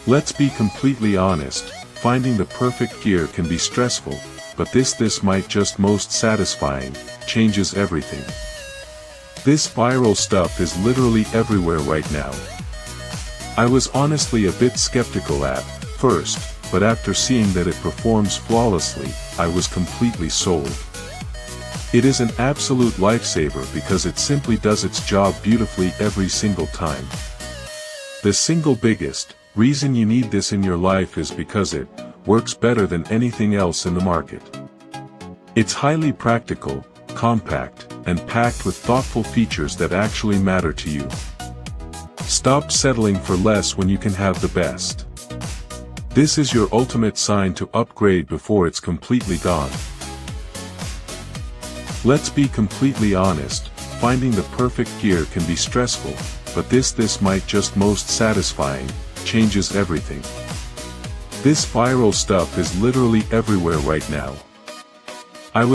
Let's be completely honest, finding the perfect gear can be stressful, but this might just most satisfying, changes everything. This viral stuff is literally everywhere right now. I was honestly a bit skeptical at first, but after seeing that it performs flawlessly, I was completely sold. It is an absolute lifesaver because it simply does its job beautifully every single time. The single biggest reason you need this in your life is because it works better than anything else in the market. It's highly practical, compact, and packed with thoughtful features that actually matter to you. Stop settling for less when you can have the best. This is your ultimate sign to upgrade before it's completely gone. Let's be completely honest, finding the perfect gear can be stressful, but this might just most satisfying, changes everything. This viral stuff is literally everywhere right now.